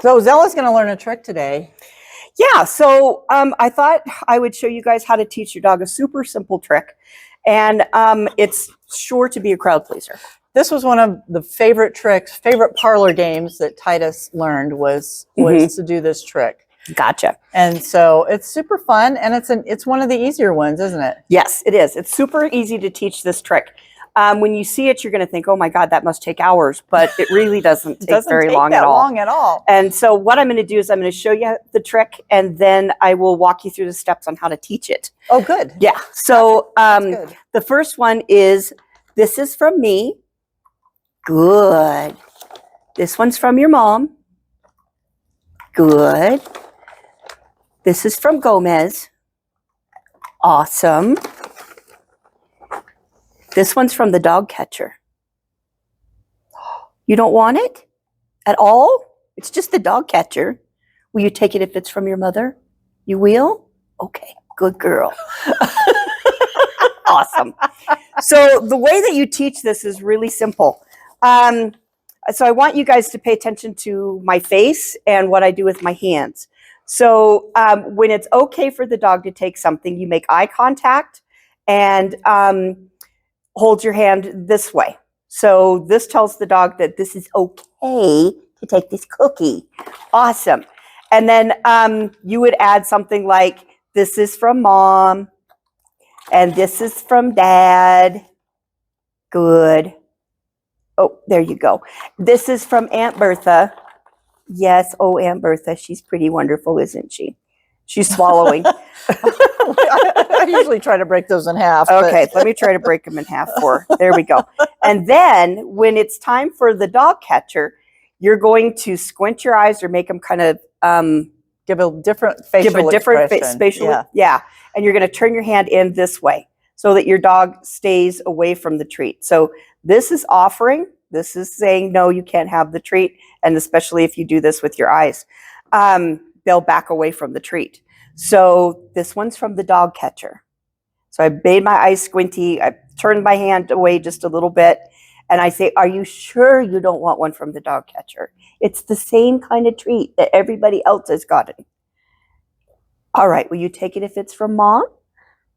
So Zella's going to learn a trick today. Yeah, so I thought I would show you guys how to teach your dog a super simple trick. And it's sure to be a crowd pleaser. This was one of the favorite parlor games that Titus learned was to do this trick. Gotcha. And so it's super fun, and it's one of the easier ones, isn't it? Yes, it is. It's super easy to teach this trick. When you see it, you're going to think, oh my God, that must take hours, but it really doesn't take very long at all. And so what I'm going to do is I'm going to show you the trick, and then I will walk you through the steps on how to teach it. Oh, good. Yeah. So the first one is, this is from me. Good. This one's from your mom. Good. This is from Gomez. Awesome. This one's from the dog catcher. You don't want it at all? It's just the dog catcher. Will you take it if it's from your mother? You will? Okay, good girl. Awesome. So the way that you teach this is really simple. So I want you guys to pay attention to my face and what I do with my hands. So when it's okay for the dog to take something, you make eye contact and hold your hand this way. So this tells the dog that this is okay to take this cookie. Awesome. And then you would add something like, this is from mom, and this is from dad. Good. Oh, there you go. This is from Aunt Bertha. Yes, oh, Aunt Bertha, she's pretty wonderful, isn't she? She's swallowing. I usually try to break those in half. Okay, let me try to break them in half for her. There we go. And then when it's time for the dog catcher, you're going to squint your eyes or make them kind of give a different facial expression. Yeah. And you're going to turn your hand in this way so that your dog stays away from the treat. So this is offering. This is saying, no, you can't have the treat. And especially if you do this with your eyes, they'll back away from the treat. So this one's from the dog catcher. So I made my eyes squinty. I turned my hand away just a little bit. And I say, are you sure you don't want one from the dog catcher? It's the same kind of treat that everybody else has gotten. All right, will you take it if it's from mom?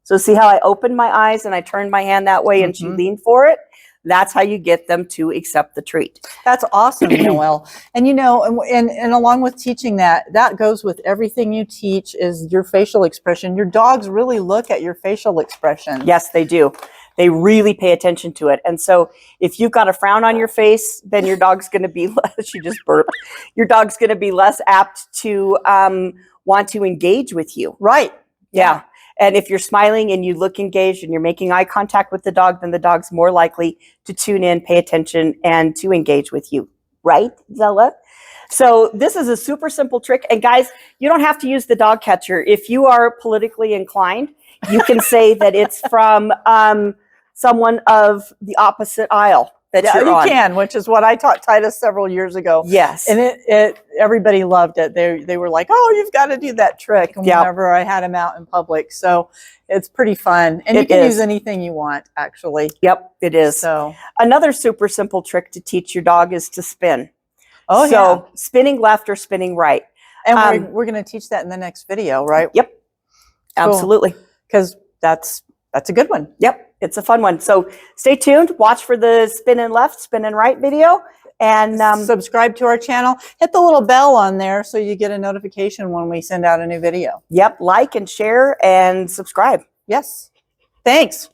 So see how I opened my eyes and I turned my hand that way and she leaned for it? That's how you get them to accept the treat. That's awesome, Noelle. And you know, and along with teaching that goes with everything you teach is your facial expression. Your dogs really look at your facial expression. Yes, they do. They really pay attention to it. And so if you've got a frown on your face, then your dog's going to be, she just burped, your dog's going to be less apt to want to engage with you. Right. Yeah. And if you're smiling and you look engaged and you're making eye contact with the dog, then the dog's more likely to tune in, pay attention, and to engage with you. Right, Zella? So this is a super simple trick. And guys, you don't have to use the dog catcher. If you are politically inclined, you can say that it's from someone of the opposite aisle. You can, which is what I taught Titus several years ago. Yes. And everybody loved it. They were like, oh, you've got to do that trick whenever I had him out in public. So it's pretty fun. And you can use anything you want, actually. Yep, it is. So another super simple trick to teach your dog is to spin. Oh, so spinning left or spinning right. And we're going to teach that in the next video, right? Yep, absolutely. Because that's a good one. Yep. It's a fun one. So stay tuned. Watch for the spin and left, spin and right video. And subscribe to our channel. Hit the little bell on there so you get a notification when we send out a new video. Yep. Like and share and subscribe. Yes. Thanks.